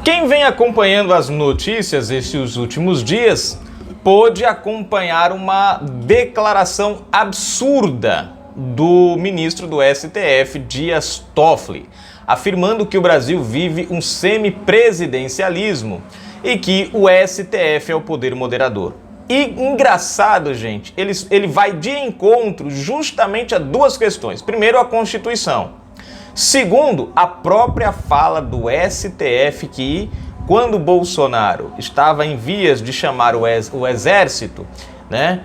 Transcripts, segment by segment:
Quem vem acompanhando as notícias esses últimos dias pôde acompanhar uma declaração absurda do ministro do STF, Dias Toffoli, afirmando que o Brasil vive um semipresidencialismo e que o STF é o poder moderador. E engraçado, gente, ele vai de encontro justamente a duas questões. Primeiro, a Constituição. Segundo, a própria fala do STF que, quando Bolsonaro estava em vias de chamar o exército, né,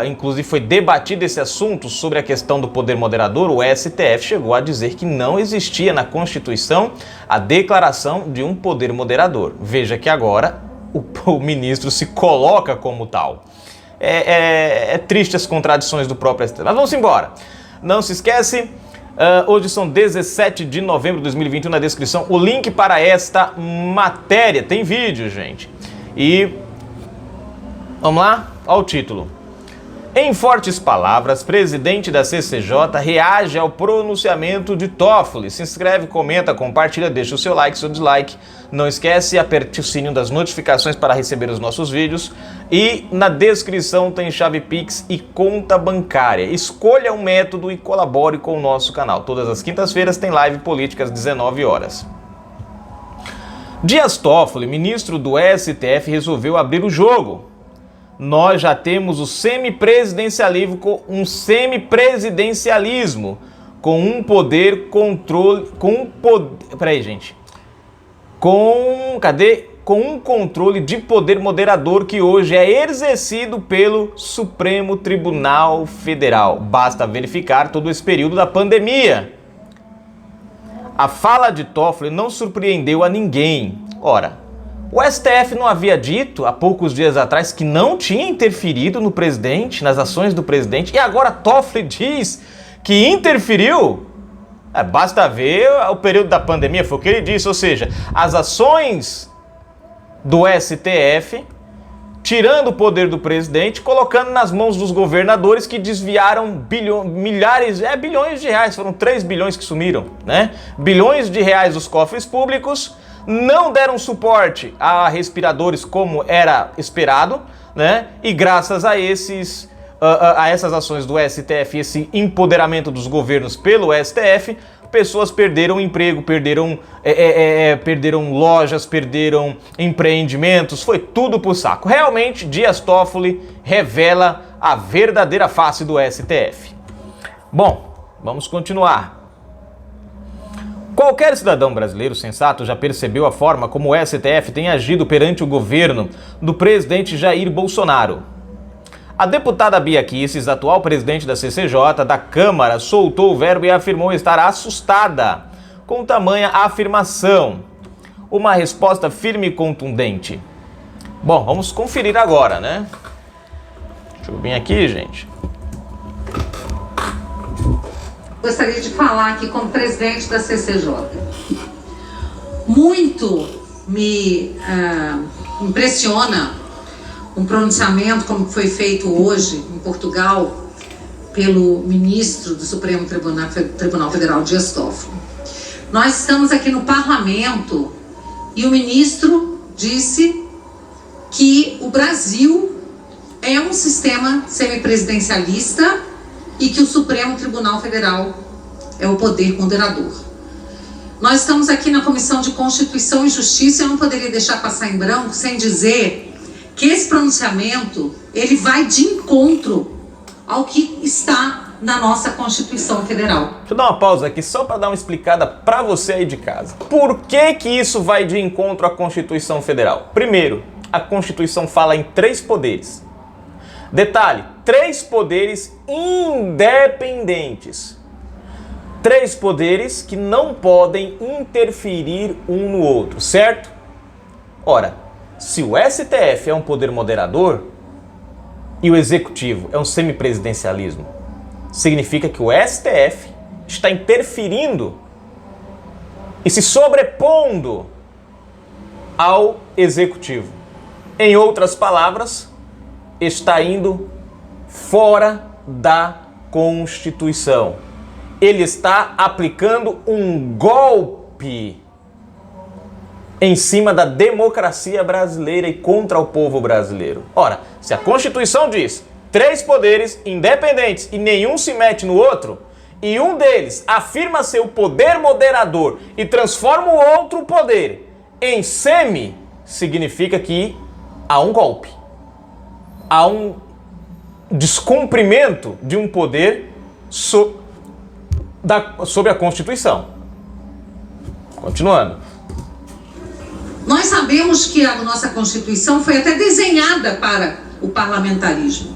inclusive foi debatido esse assunto sobre a questão do poder moderador, o STF chegou a dizer que não existia na Constituição a declaração de um poder moderador. Veja que agora o ministro se coloca como tal. É triste as contradições do próprio STF. Mas vamos embora. Não se esquece, hoje são 17 de novembro de 2021, na descrição o link para esta matéria. Tem vídeo, gente. E vamos lá? Olha o título. Em fortes palavras, presidente da CCJ reage ao pronunciamento de Toffoli. Se inscreve, comenta, compartilha, deixa o seu like, seu dislike. Não esquece, aperte o sininho das notificações para receber os nossos vídeos. E na descrição tem chave Pix e conta bancária. Escolha um método e colabore com o nosso canal. Todas as quintas-feiras tem live política às 19 horas. Dias Toffoli, ministro do STF, resolveu abrir o jogo. Nós já temos o semipresidencialismo com um poder controle, com um controle de poder moderador que hoje é exercido pelo Supremo Tribunal Federal. Basta verificar todo esse período da pandemia. A fala de Toffoli não surpreendeu a ninguém. Ora, o STF não havia dito há poucos dias atrás que não tinha interferido no presidente, nas ações do presidente, e agora Toffoli diz que interferiu? Basta ver o período da pandemia, foi o que ele disse, ou seja, as ações do STF, tirando o poder do presidente, colocando nas mãos dos governadores que desviaram bilhões de reais, foram 3 bilhões que sumiram, né? Bilhões de reais dos cofres públicos, não deram suporte a respiradores como era esperado, né? E graças a essas ações do STF, esse empoderamento dos governos pelo STF, pessoas perderam emprego, perderam lojas, perderam empreendimentos, foi tudo pro saco. Realmente, Dias Toffoli revela a verdadeira face do STF. Bom, vamos continuar. Qualquer cidadão brasileiro sensato já percebeu a forma como o STF tem agido perante o governo do presidente Jair Bolsonaro. A deputada Bia Kicis, atual presidente da CCJ da Câmara, soltou o verbo e afirmou estar assustada com tamanha afirmação. Uma resposta firme e contundente. Bom, vamos conferir agora, né? Deixa eu vir aqui, gente. Gostaria de falar aqui como presidente da CCJ. Muito me impressiona um pronunciamento como foi feito hoje em Portugal pelo ministro do Supremo Tribunal Federal, Dias Toffoli. Nós estamos aqui no parlamento e o ministro disse que o Brasil é um sistema semipresidencialista e que o Supremo Tribunal Federal é o poder moderador. Nós estamos aqui na Comissão de Constituição e Justiça, eu não poderia deixar passar em branco sem dizer que esse pronunciamento, ele vai de encontro ao que está na nossa Constituição Federal. Deixa eu dar uma pausa aqui só para dar uma explicada para você aí de casa. Por que isso vai de encontro à Constituição Federal? Primeiro, a Constituição fala em 3 poderes. Detalhe, 3 poderes independentes. 3 poderes que não podem interferir um no outro, certo? Ora, se o STF é um poder moderador e o Executivo é um semipresidencialismo, significa que o STF está interferindo e se sobrepondo ao Executivo. Em outras palavras, está indo fora da Constituição. Ele está aplicando um golpe em cima da democracia brasileira e contra o povo brasileiro. Ora, se a Constituição diz 3 poderes independentes e nenhum se mete no outro, e um deles afirma ser o poder moderador e transforma o outro poder em semi, significa que há um golpe, há um descumprimento de um poder sobre a Constituição. Continuando. Nós sabemos que a nossa Constituição foi até desenhada para o parlamentarismo,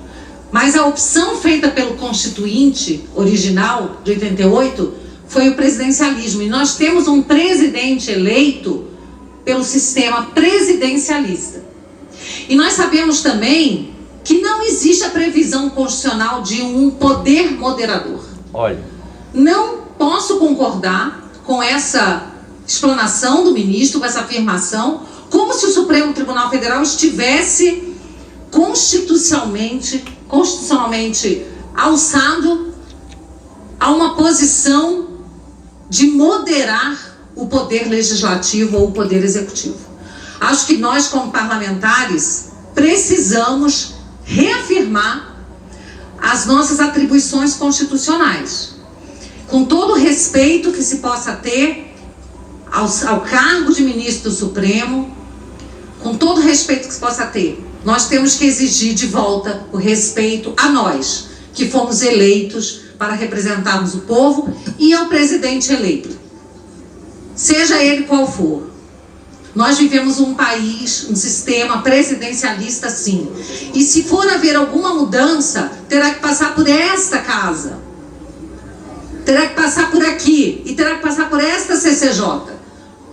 mas a opção feita pelo Constituinte original de 88 foi o presidencialismo. E nós temos um presidente eleito pelo sistema presidencialista. E nós sabemos também que não existe a previsão constitucional de um poder moderador. Olha. Não posso concordar com essa explanação do ministro, com essa afirmação, como se o Supremo Tribunal Federal estivesse constitucionalmente alçado a uma posição de moderar o poder legislativo ou o poder executivo. Acho que nós, como parlamentares, precisamos reafirmar as nossas atribuições constitucionais, com todo o respeito que se possa ter ao cargo de ministro do Supremo, com todo o respeito que se possa ter. Nós temos que exigir de volta o respeito a nós, que fomos eleitos para representarmos o povo, e ao presidente eleito, seja ele qual for. Nós vivemos um país, um sistema presidencialista, sim. E se for haver alguma mudança, terá que passar por esta casa, terá que passar por aqui, e terá que passar por esta CCJ.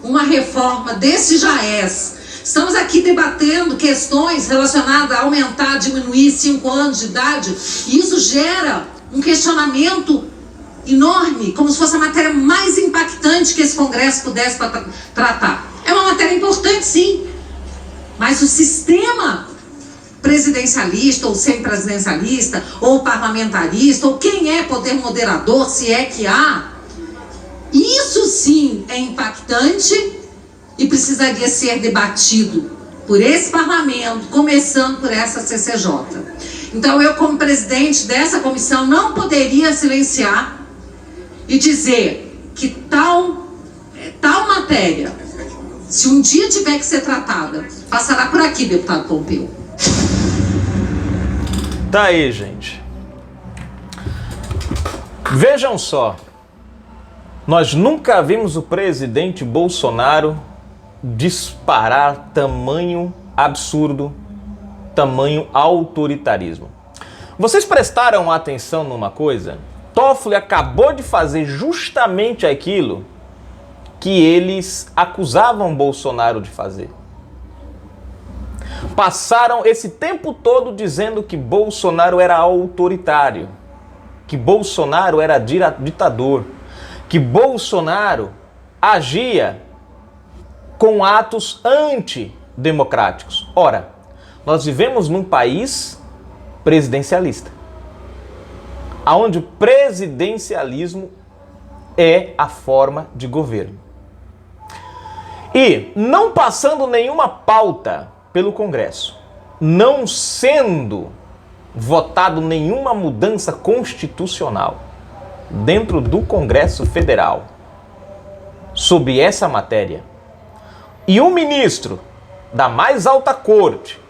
Uma reforma desse JAES. Estamos aqui debatendo questões relacionadas a aumentar, diminuir 5 anos de idade, e isso gera um questionamento enorme, como se fosse a matéria mais impactante que esse Congresso pudesse tratar. É uma matéria importante, sim, mas o sistema presidencialista, ou semipresidencialista, ou parlamentarista, ou quem é poder moderador, se é que há, isso sim é impactante e precisaria ser debatido por esse parlamento, começando por essa CCJ. Então eu, como presidente dessa comissão, não poderia silenciar e dizer que tal matéria, se um dia tiver que ser tratada, passará por aqui, deputado Pompeu. Tá aí, gente. Vejam só. Nós nunca vimos o presidente Bolsonaro disparar tamanho absurdo, tamanho autoritarismo. Vocês prestaram atenção numa coisa? Toffoli acabou de fazer justamente aquilo que eles acusavam Bolsonaro de fazer. Passaram esse tempo todo dizendo que Bolsonaro era autoritário, que Bolsonaro era ditador, que Bolsonaro agia com atos antidemocráticos. Ora, nós vivemos num país presidencialista, onde o presidencialismo é a forma de governo. E não passando nenhuma pauta pelo Congresso, não sendo votado nenhuma mudança constitucional dentro do Congresso Federal sobre essa matéria, e um ministro da mais alta corte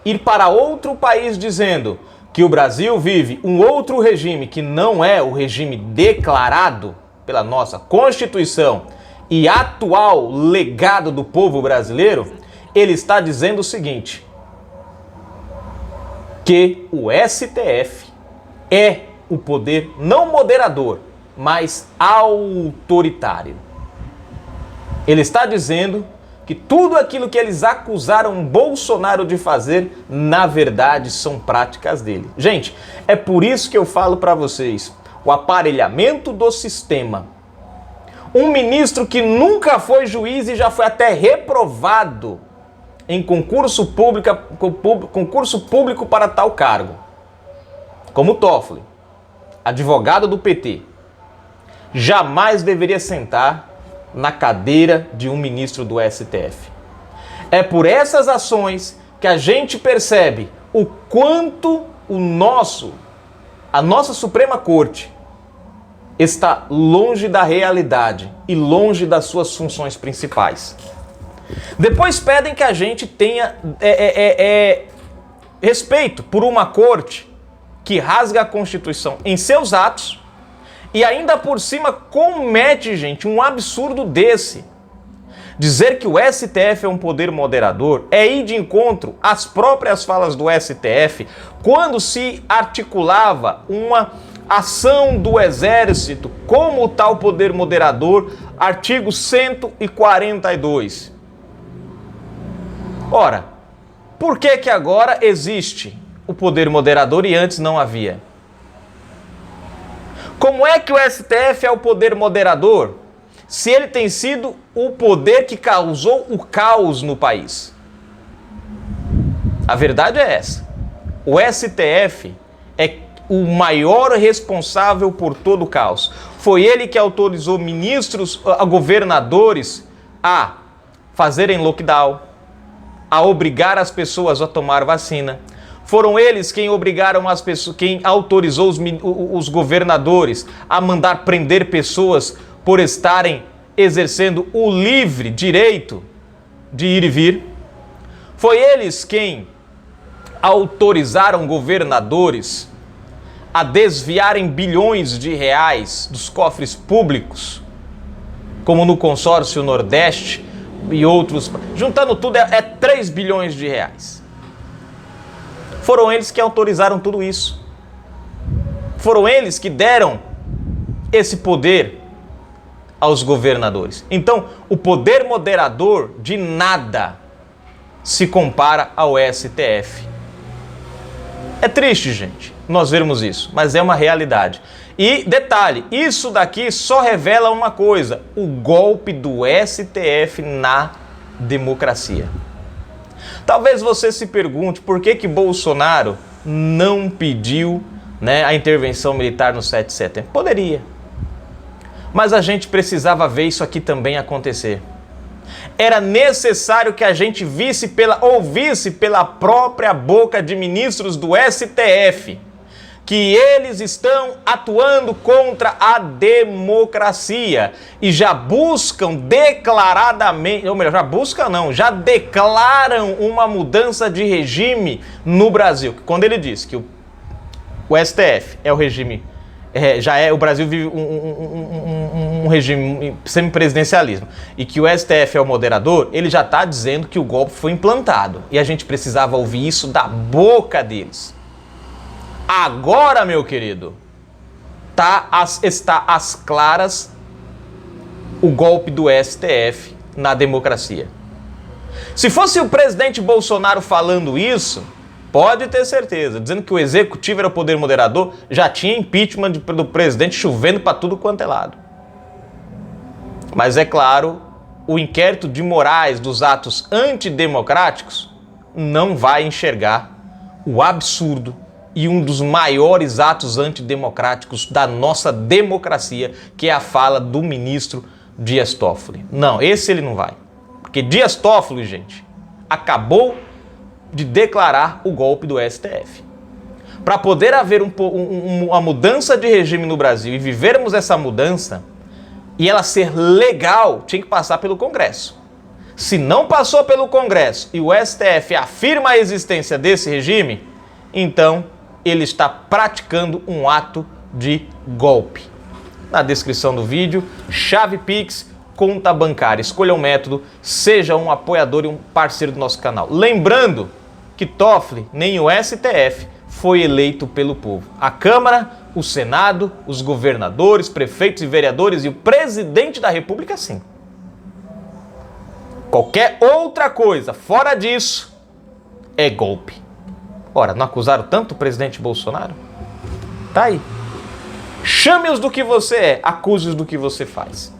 ir para outro país dizendo que o Brasil vive um outro regime que não é o regime declarado pela nossa Constituição e atual legado do povo brasileiro, ele está dizendo o seguinte: que o STF é o poder não moderador, mas autoritário. Ele está dizendo que tudo aquilo que eles acusaram Bolsonaro de fazer, na verdade, são práticas dele. Gente, é por isso que eu falo para vocês, o aparelhamento do sistema. Um ministro que nunca foi juiz e já foi até reprovado em concurso público para tal cargo, como Toffoli, advogado do PT, jamais deveria sentar na cadeira de um ministro do STF. É por essas ações que a gente percebe o quanto a nossa Suprema Corte está longe da realidade e longe das suas funções principais. Depois pedem que a gente tenha respeito por uma corte que rasga a Constituição em seus atos e ainda por cima comete, gente, um absurdo desse. Dizer que o STF é um poder moderador é ir de encontro às próprias falas do STF quando se articulava uma ação do Exército como tal poder moderador, artigo 142. Ora, por que agora existe o poder moderador e antes não havia? Como é que o STF é o poder moderador se ele tem sido o poder que causou o caos no país? A verdade é essa. O STF é o maior responsável por todo o caos. Foi ele que autorizou ministros, governadores a fazerem lockdown, a obrigar as pessoas a tomar vacina. Foram eles quem obrigaram as pessoas, quem autorizou os governadores a mandar prender pessoas por estarem exercendo o livre direito de ir e vir. Foi eles quem autorizaram governadores a desviarem bilhões de reais dos cofres públicos, como no consórcio Nordeste e outros. Juntando tudo é 3 bilhões de reais. Foram eles que autorizaram tudo isso. Foram eles que deram esse poder aos governadores. Então, o poder moderador de nada se compara ao STF. É triste, gente, nós vermos isso, mas é uma realidade. E detalhe, isso daqui só revela uma coisa: o golpe do STF na democracia. Talvez você se pergunte por que Bolsonaro não pediu, a intervenção militar no 7 de setembro. Poderia. Mas a gente precisava ver isso aqui também acontecer. Era necessário que a gente ouvisse pela própria boca de ministros do STF que eles estão atuando contra a democracia e já buscam declaradamente, ou melhor, já declaram uma mudança de regime no Brasil. Quando ele diz que o STF é o regime, o Brasil vive um regime semipresidencialismo e que o STF é o moderador, ele já está dizendo que o golpe foi implantado e a gente precisava ouvir isso da boca deles. Agora, meu querido, está às claras o golpe do STF na democracia. Se fosse o presidente Bolsonaro falando isso, pode ter certeza, dizendo que o executivo era o poder moderador, já tinha impeachment do presidente chovendo para tudo quanto é lado. Mas é claro, o inquérito de Moraes dos atos antidemocráticos não vai enxergar o absurdo e um dos maiores atos antidemocráticos da nossa democracia, que é a fala do ministro Dias Toffoli. Não, esse ele não vai. Porque Dias Toffoli, gente, acabou de declarar o golpe do STF. Para poder haver uma mudança de regime no Brasil e vivermos essa mudança, e ela ser legal, tinha que passar pelo Congresso. Se não passou pelo Congresso e o STF afirma a existência desse regime, então ele está praticando um ato de golpe. Na descrição do vídeo, chave Pix, conta bancária. Escolha um método, seja um apoiador e um parceiro do nosso canal. Lembrando que Toffoli, nem o STF, foi eleito pelo povo. A Câmara, o Senado, os governadores, prefeitos e vereadores e o presidente da República, sim. Qualquer outra coisa fora disso é golpe. Ora, não acusaram tanto o presidente Bolsonaro? Tá aí. Chame-os do que você é, acuse-os do que você faz.